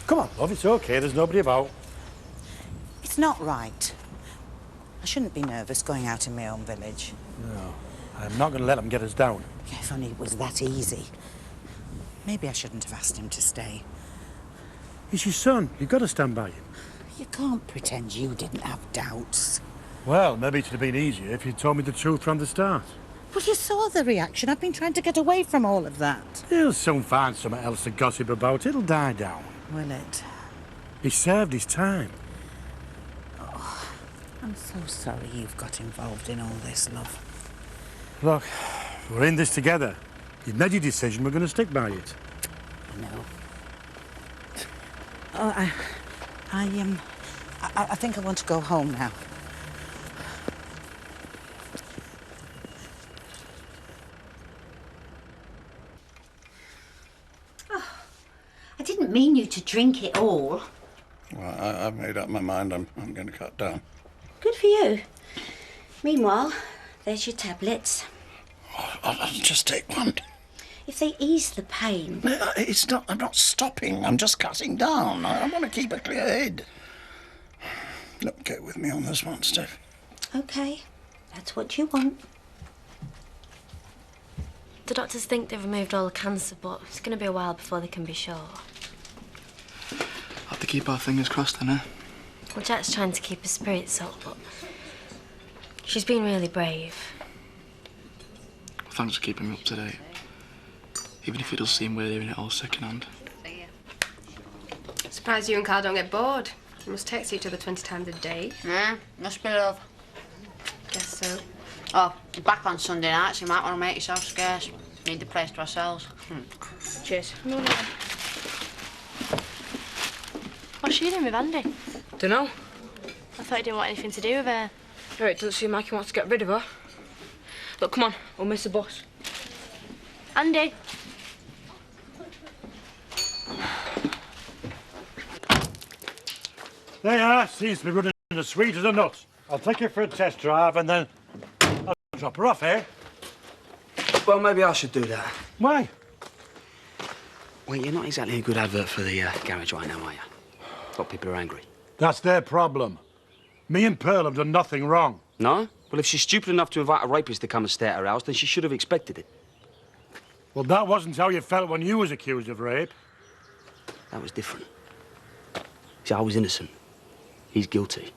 Come on, love, it's OK. There's nobody about. It's not right. I shouldn't be nervous going out in my own village. No, I'm not going to let them get us down. Yeah, if only it was that easy. Maybe I shouldn't have asked him to stay. He's your son. You've got to stand by him. You can't pretend you didn't have doubts. Well, maybe it would have been easier if you'd told me the truth from the start. Well, you saw the reaction. I've been trying to get away from all of that. He'll soon find something else to gossip about. It'll die down. Will it? He served his time. Oh, I'm so sorry you've got involved in all this, love. Look, we're in this together. You've made your decision. We're going to stick by it. I know. Oh, I think I want to go home now. I didn't mean you to drink it all. Well, I've made up my mind. I'm going to cut down. Good for you. Meanwhile, there's your tablets. Oh, I'll just take one. If they ease the pain... No, it's not. I'm not stopping. I'm just cutting down. I want to keep a clear head. Look, get with me on this one, Steph. OK. That's what you want. The doctors think they've removed all the cancer, but it's going to be a while before they can be sure. Have to keep our fingers crossed then, eh? Well, Jack's trying to keep her spirits up, but she's been really brave. Well, thanks for keeping me up to date. Even if it does seem we're hearing it all second-hand. Surprised you and Carl don't get bored. You must text each other 20 times a day. Must be love. Guess so. Oh, back on Sunday nights, you might want to make yourself scarce. Need the place to ourselves. Cheers. What's she doing with Andy? Dunno. I thought he didn't want anything to do with her. No, it doesn't seem like he wants to get rid of her. Look, come on, we'll miss the bus. Andy! There you are. Seems to be running as sweet as a nut. I'll take you for a test drive and then I'll drop her off, eh? Well, maybe I should do that. Why? Well, you're not exactly a good advert for the garage right now, are you? A lot of people are angry. That's their problem. Me and Pearl have done nothing wrong. No? Well, if she's stupid enough to invite a rapist to come and stay at her house, then she should have expected it. Well, that wasn't how you felt when you was accused of rape. That was different. See, I was innocent. He's guilty.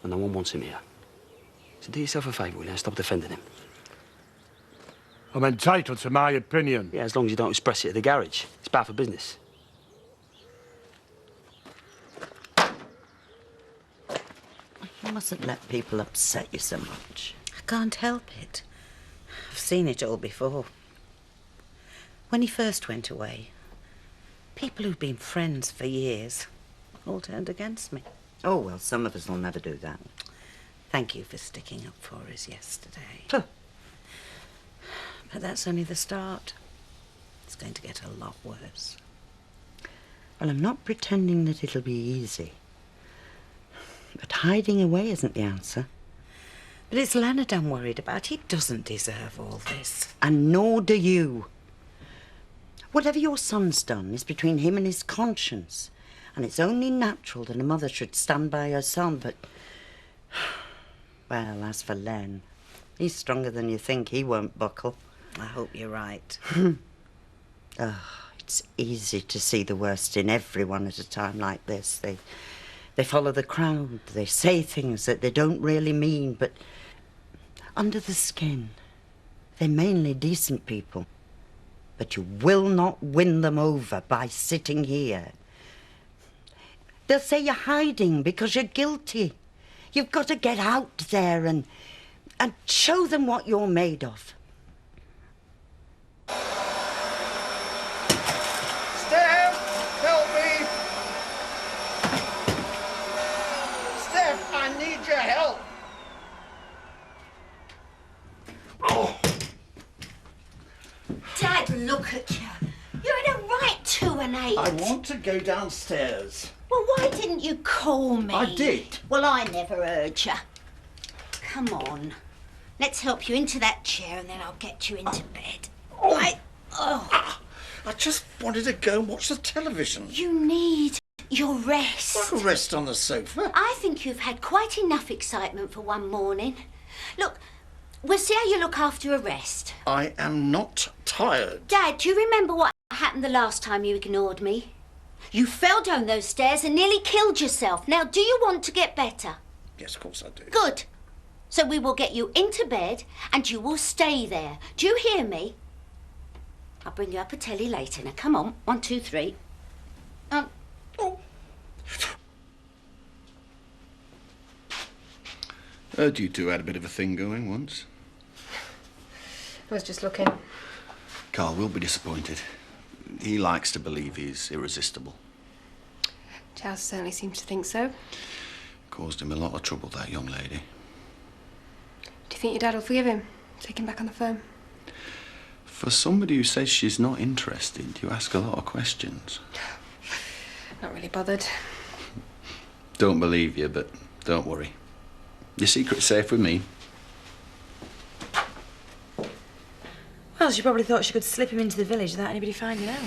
And no one wants him here. So do yourself a favour, will you, and stop defending him. I'm entitled to my opinion. Yeah, as long as you don't express it at the garage. It's bad for business. You mustn't let people upset you so much. I can't help it. I've seen it all before. When he first went away, people who've been friends for years all turned against me. Oh, well, some of us will never do that. Thank you for sticking up for us yesterday. Huh. But that's only the start. It's going to get a lot worse. Well, I'm not pretending that it'll be easy. But hiding away isn't the answer. But it's Leonard I'm worried about. He doesn't deserve all this. And nor do you. Whatever your son's done is between him and his conscience. And it's only natural that a mother should stand by her son, but... Well, as for Len, he's stronger than you think. He won't buckle. I hope you're right. Oh, it's easy to see the worst in everyone at a time like this. They follow the crowd. They say things that they don't really mean, but under the skin, they're mainly decent people. But you will not win them over by sitting here. They'll say you're hiding because you're guilty. You've got to get out there and show them what you're made of. Steph, help me! Steph, I need your help! Oh. Dad, look at you. You're in a right 2 and 8. I want to go downstairs. Well, why didn't you call me? I did. Well, I never heard you. Come on. Let's help you into that chair and then I'll get you into bed. Oh. I just wanted to go and watch the television. You need your rest. I'll rest on the sofa. I think you've had quite enough excitement for one morning. Look, we'll see how you look after a rest. I am not tired. Dad, do you remember what happened the last time you ignored me? You fell down those stairs and nearly killed yourself. Now, do you want to get better? Yes, of course I do. Good. So we will get you into bed and you will stay there. Do you hear me? I'll bring you up a telly later. Now, come on. 1, 2, 3. Oh. Heard you two had a bit of a thing going once. I was just looking. Carl will be disappointed. He likes to believe he's irresistible. Charles certainly seems to think so. Caused him a lot of trouble, that young lady. Do you think your dad will forgive him? Take him back on the firm? For somebody who says she's not interested, you ask a lot of questions. Not really bothered. Don't believe you, but don't worry. Your secret's safe with me. Well, she probably thought she could slip him into the village without anybody finding out.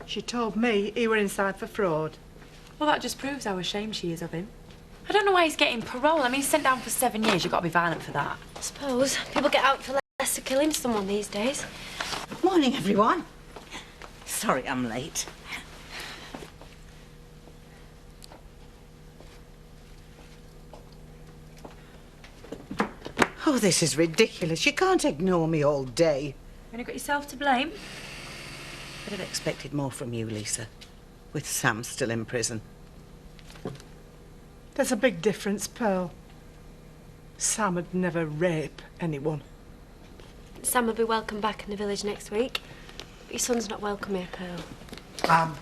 She told me he were inside for fraud. Well, that just proves how ashamed she is of him. I don't know why he's getting parole. I mean, he's sent down for 7 years. You've got to be violent for that. I suppose people get out for less for killing someone these days. Morning, everyone. Sorry I'm late. Oh, this is ridiculous. You can't ignore me all day. You've only got yourself to blame. I'd have expected more from you, Lisa, with Sam still in prison. There's a big difference, Pearl. Sam would never rape anyone. Sam will be welcome back in the village next week. But your son's not welcome here, Pearl.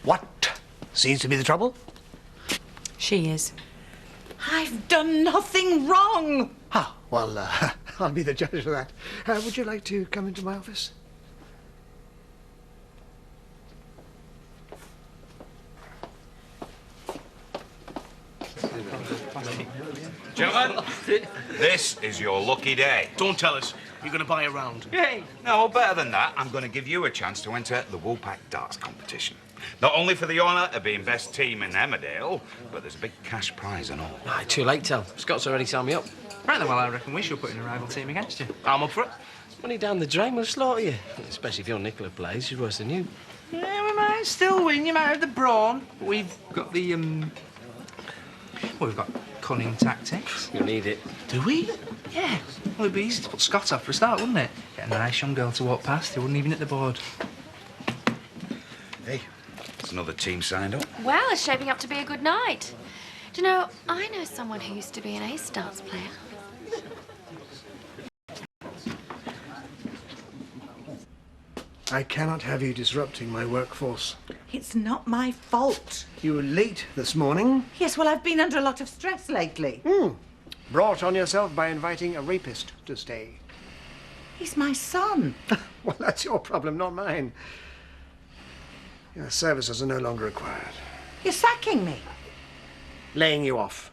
What seems to be the trouble? She is. I've done nothing wrong. Ah, well, I'll be the judge of that. Would you like to come into my office? Gentlemen, this is your lucky day. Don't tell us. You're going to buy a round. Yay! No, better than that, I'm going to give you a chance to enter the Woolpack Darts competition. Not only for the honour of being best team in Emmerdale, but there's a big cash prize and all. Aye, too late, Tel. Scott's already signed me up. Right then, well, I reckon we should put in a rival team against you. I'm up for it. Money down the drain will slaughter you. Especially if your Nicola plays, she's worse than you. Yeah, we might still win. You might have the brawn. But we've got the, well, we've got cunning tactics. You'll need it. Do we? Yeah. Well, it'd be easy to put Scott off for a start, wouldn't it? Get a nice young girl to walk past who wouldn't even hit the board. Hey, there's another team signed up. Well, it's shaping up to be a good night. Do you know, I know someone who used to be an ace darts player. I cannot have you disrupting my workforce. It's not my fault. You were late this morning. Yes, well, I've been under a lot of stress lately. Brought on yourself by inviting a rapist to stay. He's my son. Well, that's your problem, not mine. Your services are no longer required. You're sacking me. Laying you off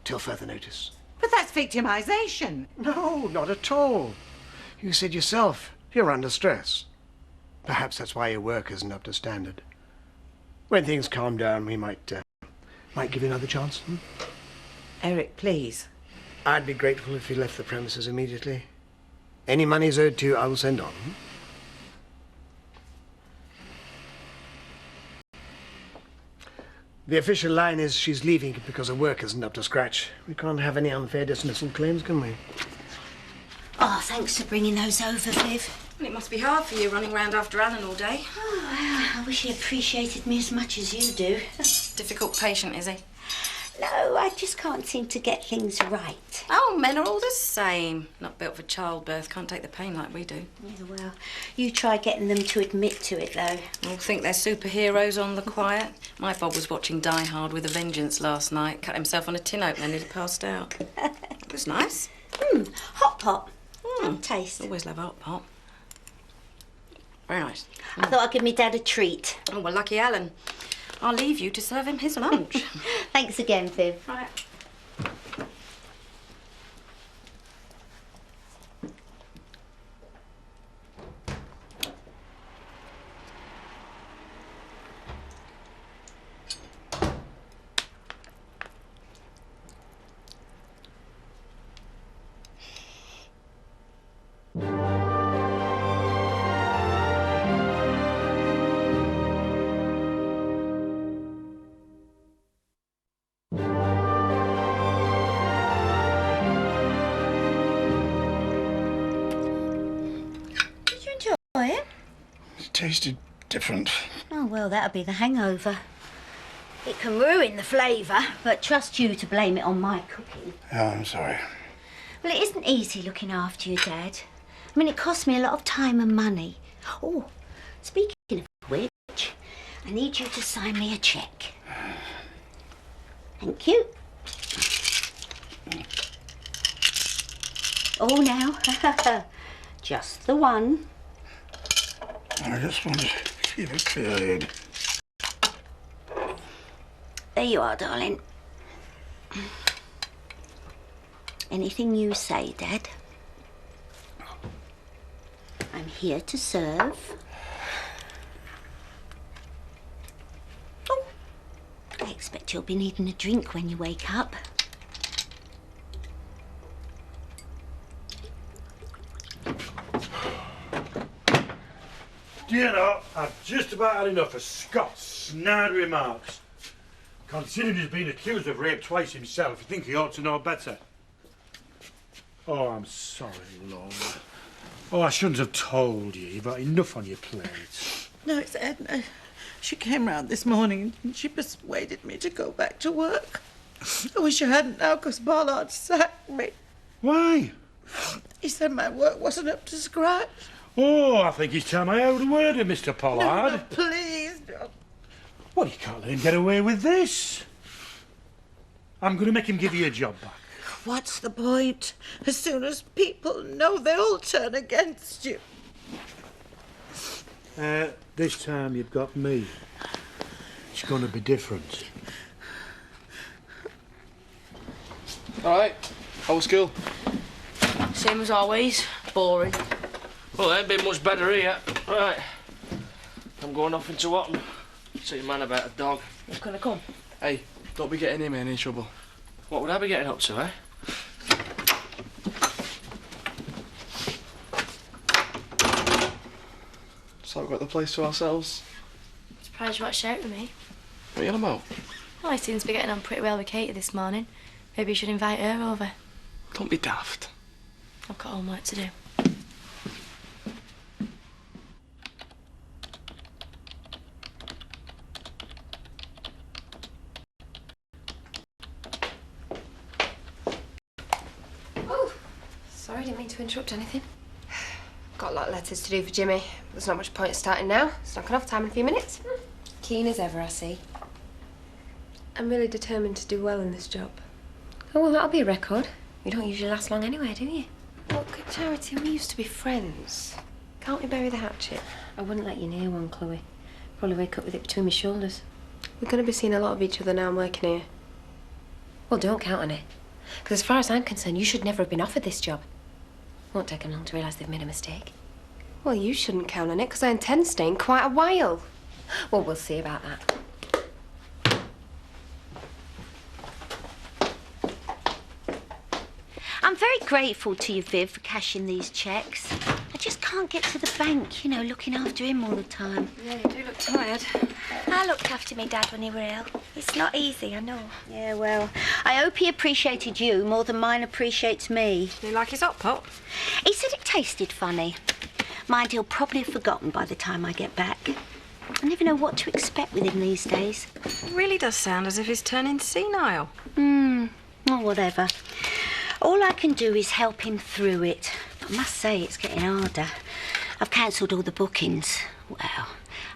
till further notice. But that's victimisation. No, not at all. You said yourself, you're under stress. Perhaps that's why your work isn't up to standard. When things calm down, we might give you another chance. Eric, please. I'd be grateful if you left the premises immediately. Any money's owed to you, I will send on. The official line is she's leaving because her work isn't up to scratch. We can't have any unfair dismissal claims, can we? Oh, thanks for bringing those over, Viv. Well, it must be hard for you running round after Alan all day. Oh, well, I wish he appreciated me as much as you do. Difficult patient, is he? No, I just can't seem to get things right. Oh, men are all the same. Not built for childbirth, can't take the pain like we do. Yeah, well, you try getting them to admit to it, though. All think they're superheroes on the quiet. My Bob was watching Die Hard with a Vengeance last night. Cut himself on a tin opener and he'd passed out. It was nice. Hot pot. Taste. Always love hot pot. Very nice. I thought I'd give me Dad a treat. Oh, well, lucky Alan. I'll leave you to serve him his lunch. Thanks again, Viv. Right. It tasted different. Oh, well, that'll be the hangover. It can ruin the flavour, but trust you to blame it on my cooking. Oh, I'm sorry. Well, it isn't easy looking after your dad. I mean, it costs me a lot of time and money. Oh, speaking of which, I need you to sign me a cheque. Thank you. Oh, now, just the one. I just want to keep a clear head. There you are, darling. Anything you say, Dad. I'm here to serve. Oh, I expect you'll be needing a drink when you wake up. Do you know, I've just about had enough of Scott's snide remarks. Considering he's been accused of rape twice himself, you think he ought to know better. Oh, I'm sorry, Lord. Oh, I shouldn't have told you. You've got enough on your plate. No, it's Edna. She came round this morning and she persuaded me to go back to work. I wish I hadn't now, because Bollard sacked me. Why? He said my work wasn't up to scratch. Oh, I think it's time I heard a word of Mr. Pollard. No, please. No. Well, you can't let him get away with this. I'm going to make him give you a job back. What's the point? As soon as people know, they all turn against you. This time you've got me. It's going to be different. All right. How was school? Same as always. Boring. Well, it ain't been much better here. Right. I'm going off into Watton. See a man about a dog. Who's gonna come? Hey, don't be getting him in any trouble. What would I be getting up to, eh? So we've got the place to ourselves. Surprised you watched out with me. What are you on about? Well, he seems to be getting on pretty well with Katie this morning. Maybe you should invite her over. Don't be daft. I've got homework to do. Sorry, didn't mean to interrupt anything. Got a lot of letters to do for Jimmy. There's not much point starting now. It's knocking off time in a few minutes. Keen as ever, I see. I'm really determined to do well in this job. Oh, well, that'll be a record. You don't usually last long anyway, do you? Look, Charity, we used to be friends. Can't we bury the hatchet? I wouldn't let you near one, Chloe. Probably wake up with it between my shoulders. We're going to be seeing a lot of each other now I'm working here. Well, don't count on it. Because as far as I'm concerned, you should never have been offered this job. Won't take them long to realise they've made a mistake. Well, you shouldn't count on it, because I intend staying quite a while. Well, we'll see about that. I'm very grateful to you, Viv, for cashing these cheques. I just can't get to the bank, you know, looking after him all the time. Yeah, you do look tired. I looked after me dad when he were ill. It's not easy, I know. Yeah, well, I hope he appreciated you more than mine appreciates me. Do you like his hot pot? He said it tasted funny. Mind, he'll probably have forgotten by the time I get back. I never know what to expect with him these days. It really does sound as if he's turning senile. Or whatever. All I can do is help him through it. But I must say, it's getting harder. I've cancelled all the bookings. Well,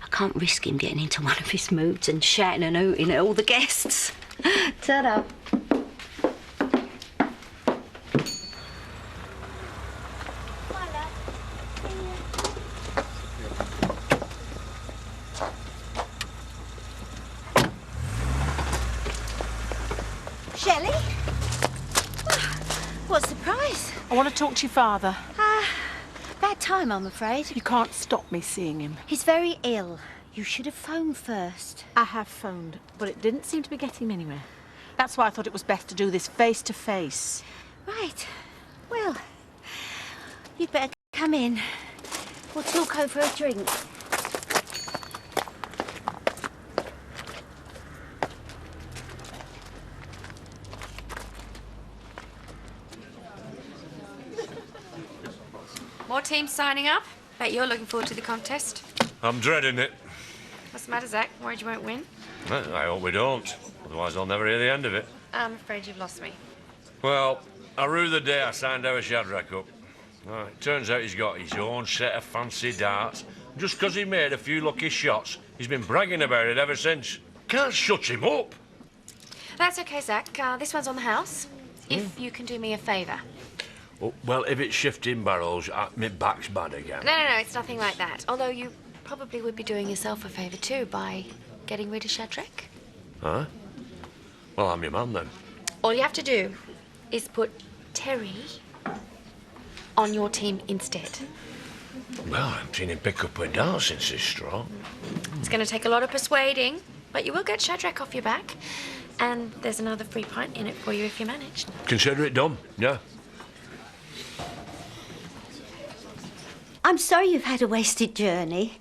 I can't risk him getting into one of his moods and shouting and hooting at all the guests. Ta-da. Shelley? What a surprise. I want to talk to your father. Bad time, I'm afraid. You can't stop me seeing him. He's very ill. You should have phoned first. I have phoned, but it didn't seem to be getting him anywhere. That's why I thought it was best to do this face to face. Right. Well, you'd better come in. We'll talk over a drink. More teams signing up? Bet you're looking forward to the contest. I'm dreading it. What's the matter, Zach? Worried you won't win? I hope we don't. Otherwise, I'll never hear the end of it. I'm afraid you've lost me. Well, I rue the day I signed our Shadrach up. Well, it turns out he's got his own set of fancy darts. Just 'cause he made a few lucky shots, he's been bragging about it ever since. Can't shut him up. That's okay, Zach. This one's on the house. If you can do me a favour. Oh, well, if it's shifting barrels, my back's bad again. No, it's nothing like that. Although you probably would be doing yourself a favour too by getting rid of Shadrach. Huh? Well, I'm your man then. All you have to do is put Terry on your team instead. Well, I haven't seen him pick up a dart since his straw. It's going to take a lot of persuading, but you will get Shadrach off your back. And there's another free pint in it for you if you manage. Consider it done, yeah. I'm sorry you've had a wasted journey.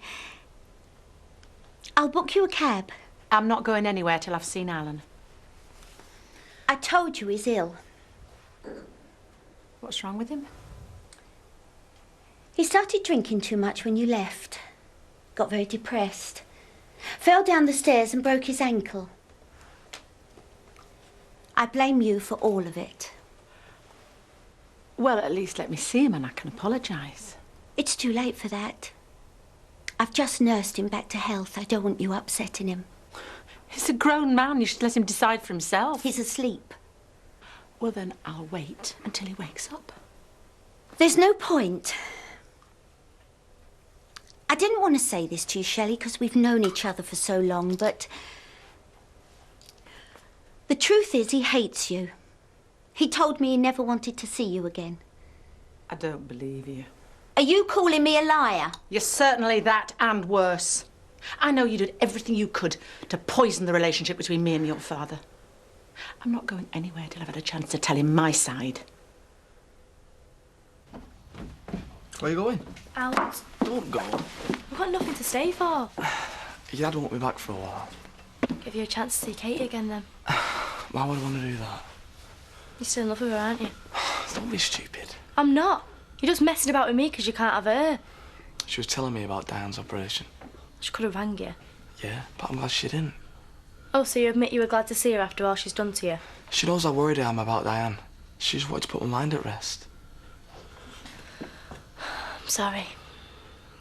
I'll book you a cab. I'm not going anywhere till I've seen Alan. I told you he's ill. What's wrong with him? He started drinking too much when you left. Got very depressed. Fell down the stairs and broke his ankle. I blame you for all of it. Well, at least let me see him and I can apologise. It's too late for that. I've just nursed him back to health. I don't want you upsetting him. He's a grown man. You should let him decide for himself. He's asleep. Well, then I'll wait until he wakes up. There's no point. I didn't want to say this to you, Shelley, because we've known each other for so long, but the truth is he hates you. He told me he never wanted to see you again. I don't believe you. Are you calling me a liar? You're certainly that and worse. I know you did everything you could to poison the relationship between me and your father. I'm not going anywhere till I've had a chance to tell him my side. Where are you going? Out. Don't go. We've got nothing to stay for. Your dad won't be back for a while. Give you a chance to see Katie again then. Why would I want to do that? You're still in love with her, aren't you? Don't be stupid. I'm not. You're just messing about with me because you can't have her. She was telling me about Diane's operation. She could have rang you. Yeah, but I'm glad she didn't. Oh, so you admit you were glad to see her after all she's done to you? She knows how worried I am about Diane. She just wanted to put my mind at rest. I'm sorry.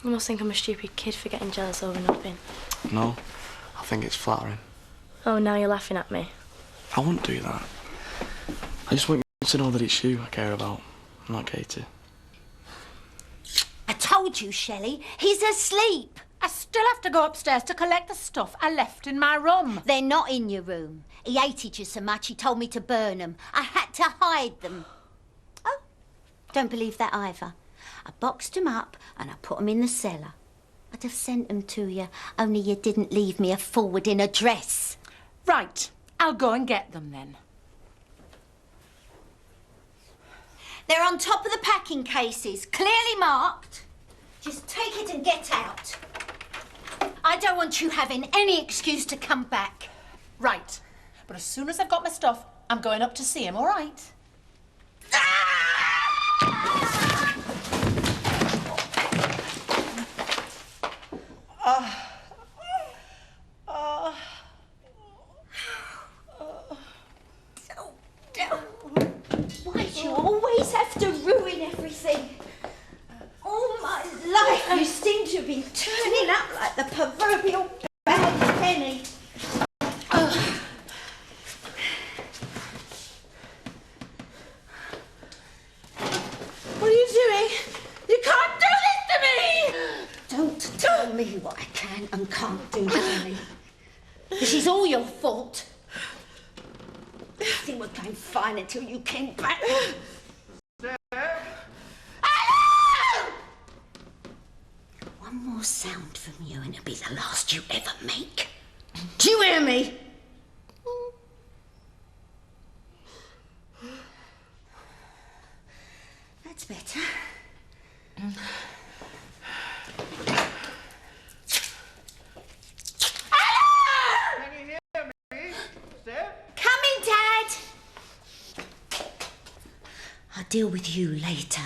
You must think I'm a stupid kid for getting jealous over nothing. No, I think it's flattering. Oh, now you're laughing at me. I wouldn't do that. I just want you to know that it's you I care about, not Katie. I told you, Shelley, he's asleep. I still have to go upstairs to collect the stuff I left in my room. They're not in your room. He hated you so much he told me to burn them. I had to hide them. Oh, don't believe that either. I boxed them up and I put them in the cellar. I'd have sent them to you, only you didn't leave me a forwarding address. Right, I'll go and get them then. They're on top of the packing cases, clearly marked. Just take it and get out. I don't want you having any excuse to come back. Right, but as soon as I've got my stuff, I'm going up to see him, all right? Why do you always have to ruin everything? All my life you seem to have been turning up like the proverbial bad penny. What are you doing? You can't do this to me! Don't tell me what I can and can't do, Shelley. This is all your fault. Everything was going fine until you came back. One more sound from you and it'll be the last you ever make. Do you hear me? That's better. Coming, Dad. I'll deal with you later.